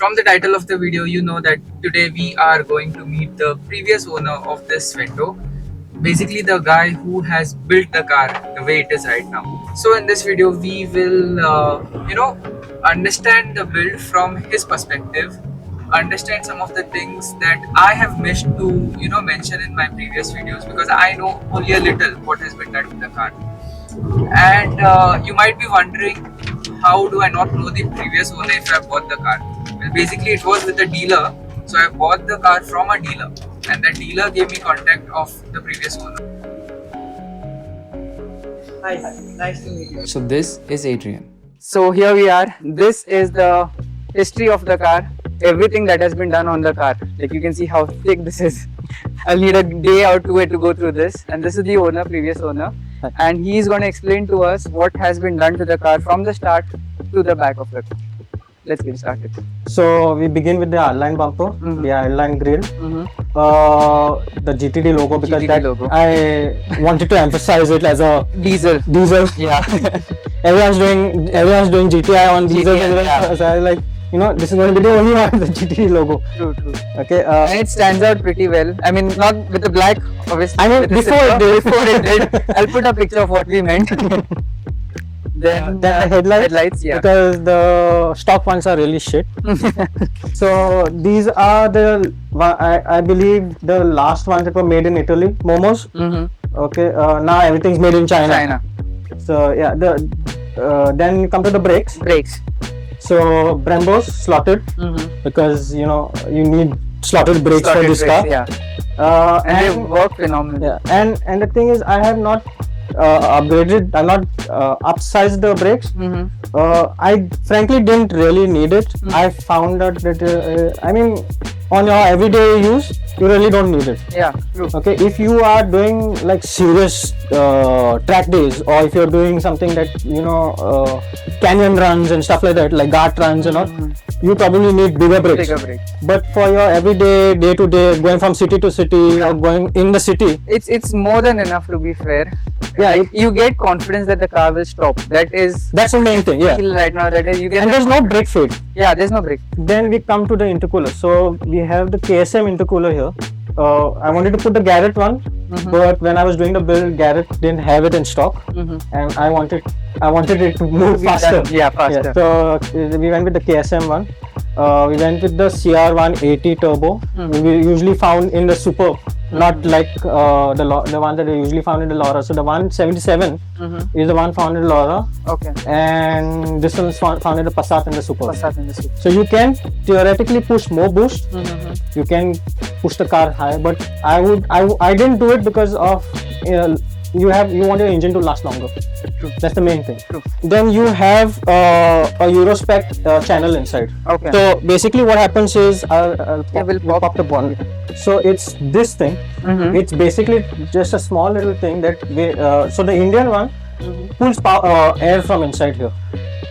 from the title of the video, you know that today we are going to meet the previous owner of this Vento. Basically, the guy who has built the car the way it is right now. So in this video, we will, understand the build from his perspective, understand some of the things that I have missed to, mention in my previous videos, because I know only a little what has been done to the car. And you might be wondering, how do I not know the previous owner if I bought the car? Well, basically it was with a dealer. So I bought the car from a dealer, and the dealer gave me contact of the previous owner. Hi, nice to meet you. So this is Adrian. So here we are. This is the history of the car. Everything that has been done on the car. Like you can see how thick this is. I'll need a day or two to go through this. And this is the owner, previous owner. And he is going to explain to us what has been done to the car from the start to the back of the car. Let's get started. So we begin with the R-line bumper, the R-line grille, the GTD logo, because GTD logo. I wanted to emphasize it as a Diesel. Yeah. everyone's doing GTI on diesel. Yeah. So I was like, this is going to be the only one with the GTD logo. True. Okay. And it stands out pretty well. I mean, not with the black, obviously. I mean, with the before silver. it did. I'll put a picture of what we meant. Then the headlights, yeah. because the stock ones are really shit. So these are I believe the last ones that were made in Italy, Momos. Okay, now everything's made in China. So yeah, then you come to the brakes. So Brembo's slotted, because you need slotted brakes for this car. Yeah. And they work phenomenally. Yeah, and the thing is, I have not upgraded. I'm not upsized the brakes. I frankly didn't really need it. I found out that on your everyday use, you really don't need it. Yeah, true. Okay, if you are doing like serious track days, or if you're doing something that canyon runs and stuff like that, like Ghat runs and all, you probably need bigger brakes. But for your everyday, day to day, going from city to city or going in the city, it's more than enough, to be fair. Yeah, like, you get confidence that the car will stop. That's the main thing. Yeah. Right now, that is, you get. And there's no brake fade. Yeah, there's no brake. Then we come to the intercooler. So we have the KSM intercooler here. I wanted to put the Garrett one, but when I was doing the build, Garrett didn't have it in stock, and I wanted it to move faster. Faster. Yeah, so we went with the KSM one. We went with the CR180 turbo. We usually found in the Super, not like the one that we usually found in the Laura. So the 177 is the one found in the Laura. Okay. And this one is found in the Passat and the Super. So you can theoretically push more boost. You can push the car high, but I didn't do it because of you want your engine to last longer. True. That's the main thing. True. Then you have a Eurospec channel inside. Okay. So basically what happens is I'll pop the bonnet. So it's this thing. It's basically just a small little thing that so the Indian one pulls air from inside here.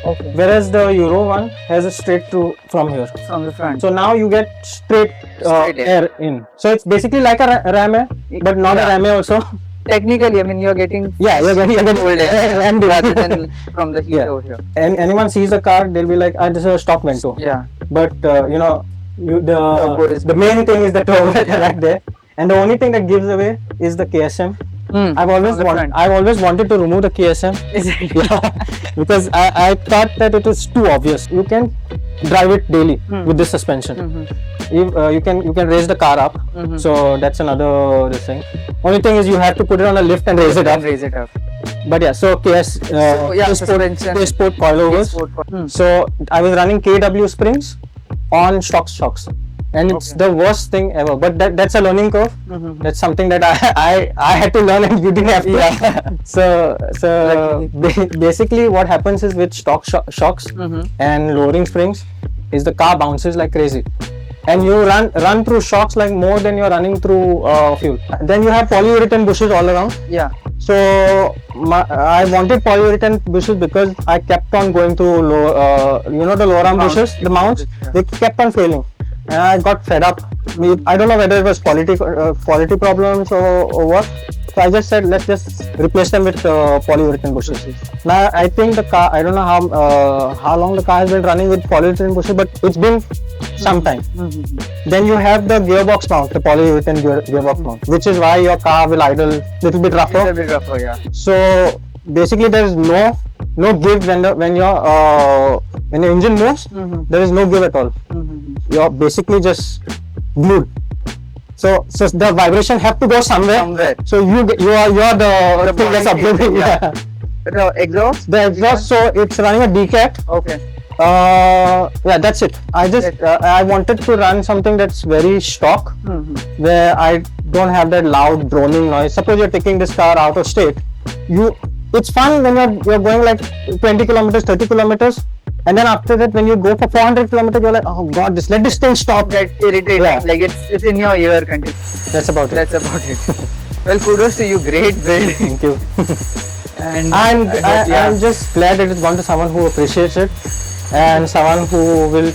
Okay. Whereas the Euro one has a straight through from here. From the front. So now you get straight air in. So it's basically like a ram air, but not a ram air also. Technically, I mean, you're getting you're getting cold air rather than from the heat over here. And anyone sees the car, they'll be like, this is a stock Vento. Yeah. But the main thing is the turbo right there, and the only thing that gives away is the KSM. I've always wanted to remove the KSM. Because I thought that it was too obvious. You can drive it daily with this suspension. You can raise the car up, so that's another thing. Only thing is you have to put it on a lift and raise it up. But yeah, so K-Sport coilovers. So I was running KW springs on stock shocks, and it's the worst thing ever. But that's a learning curve. That's something that I had to learn, and you didn't have to. So basically what happens is with stock shocks and lowering springs is the car bounces like crazy, and you run through shocks like more than you're running through fuel. Then you have polyurethane bushes all around. Yeah. So I wanted polyurethane bushes because I kept on going through the low arm bushes, the mounts. They kept on failing, and I got fed up. I don't know whether it was quality problems or what. So I just said, let's just replace them with polyurethane bushes. Now I think the car, I don't know how long the car has been running with polyurethane bushes, but it's been sometime. Then you have the gearbox mount, the polyurethane gearbox mount, which is why your car will idle little bit rougher. It's a bit rougher, yeah. So basically, there is no give when your engine moves. There is no give at all. You're basically just glued. So the vibration have to go somewhere. So you are the thing that's absorbing. Yeah. The exhaust? The exhaust. So it's running a DCAT. Okay. Yeah, that's it. I wanted to run something that's very stock, where I don't have that loud droning noise. Suppose you're taking this car out of state, it's fun when you're going like 20 kilometers, 30 kilometers, and then after that when you go for 400 kilometers, you're like, oh god, let this thing stop. Get irritating. Yeah. Like it's in your ear continuously. That's about it. That's about it. Well, kudos to you. Great build. Thank you. And I'm just glad that it's gone to someone who appreciates it and someone who will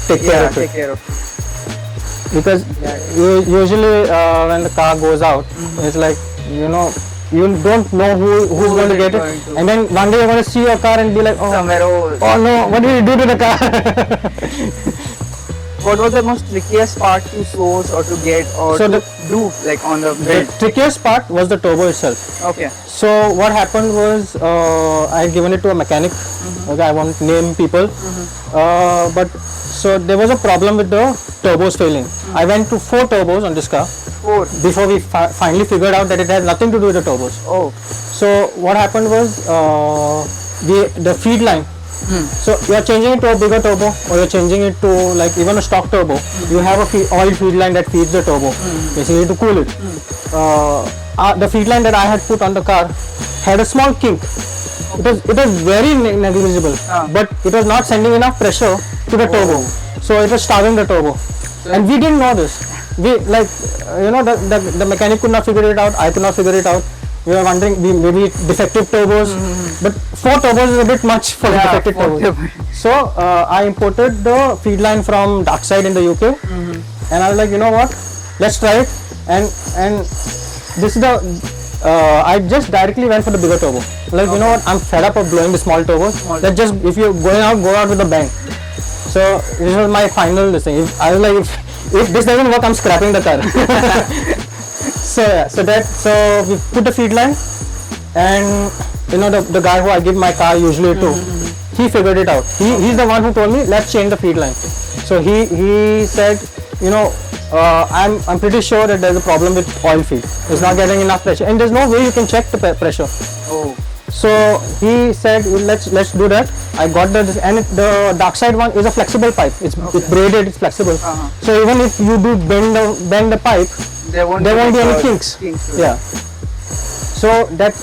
take care of it. Take care of it. Because usually when the car goes out, it's like, you don't know who's going to get it, and then one day you're going to see your car and be like, oh no, what did you do to the car? What was the most trickiest part to source or to get or So to do like on the The build? trickiest part was the turbo itself. Okay. So what happened was I had given it to a mechanic. Okay, I won't name people, but so there was a problem with the turbos failing. I went to 4 turbos on this car 4. before we finally figured out that it had nothing to do with the turbos. Oh. So what happened was the feed line. So you are changing it to a bigger turbo, or you're changing it to like even a stock turbo. You have a oil feed line that feeds the turbo, basically to cool it. The feed line that I had put on the car had a small kink. It was very negligible, but it was not sending enough pressure to the turbo, so it was starving the turbo. And we didn't know this. We the mechanic could not figure it out. I could not figure it out. We were wondering maybe defective turbos, but 4 turbos is a bit much for defective turbos. So I imported the feed line from Darkside in the UK, and I was like, you know what, let's try it. And this is the I just directly went for the bigger turbo. Like, you know what, I'm fed up of blowing the small turbos. Let's just, if you're going out, go out with a bang. So this was my final thing. I was like, if this doesn't work, I'm scrapping the car. So we put the feed line, and the guy who I give my car usually to, he figured it out. He's the one who told me, let's change the feed line. So he said, I'm pretty sure that there's a problem with oil feed. It's not getting enough pressure, and there's no way you can check the pressure. Oh. So he said, let's do that. I got and the Darkside one is a flexible pipe. It's braided, it's flexible. So even if you do bend the pipe, there won't be any kinks. Yeah. So that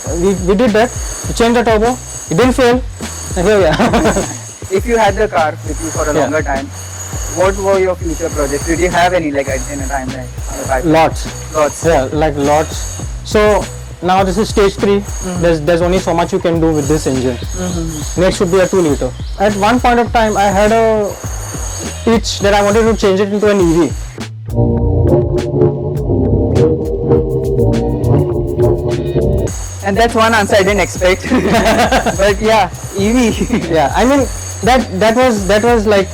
we did that. We changed the turbo. It didn't fail. And here we are. If you had the car with you for a longer time, what were your future projects? Did you have any like in a timeline? Lots. Yeah, like lots. So now this is stage 3. There's only so much you can do with this engine. Next should be a 2 liter. At one point of time, I had a itch that I wanted to change it into an EV. And that's one answer I didn't expect. But yeah, EV. Yeah, I mean that was like,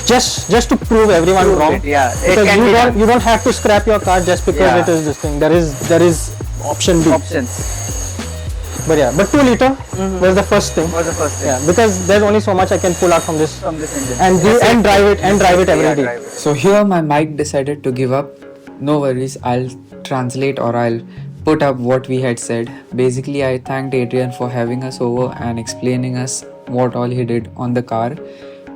just to prove everyone wrong. Yeah, because you don't have to scrap your car just because it is this thing. There is option B. Options. But 2 liter was the first thing. Yeah, because there's only so much I can pull out from this engine and drive it every day. So here my mic decided to give up. No worries, I'll translate or I'll put up what we had said. Basically, I thanked Adrian for having us over and explaining us what all he did on the car.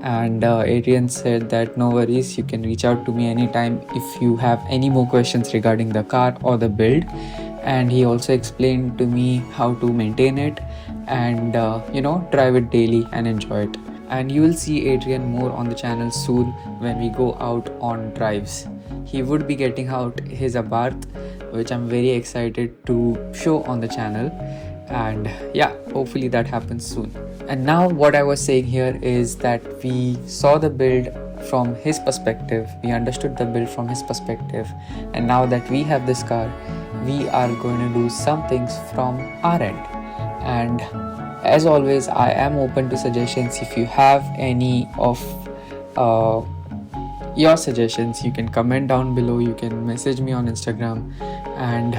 And Adrian said that no worries, you can reach out to me anytime if you have any more questions regarding the car or the build. And he also explained to me how to maintain it and drive it daily and enjoy it. And you will see Adrian more on the channel soon when we go out on drives. He would be getting out his Abarth, which I'm very excited to show on the channel. And yeah, hopefully that happens soon. And now what I was saying here is that we saw the build from his perspective, we understood the build from his perspective, and now that we have this car, we are going to do some things from our end. And as always, I am open to suggestions. If you have any of your suggestions. You can comment down below, you can message me on Instagram, and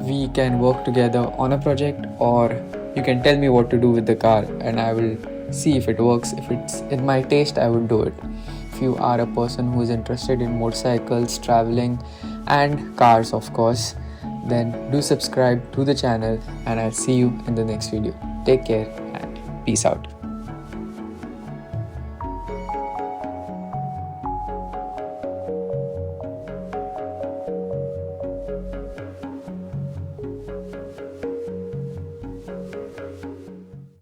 we can work together on a project, or you can tell me what to do with the car and I will see if it works. If it's in my taste, I would do it. If you are a person who is interested in motorcycles, traveling, and cars, of course, then do subscribe to the channel, and I'll see you in the next video. Take care and peace out.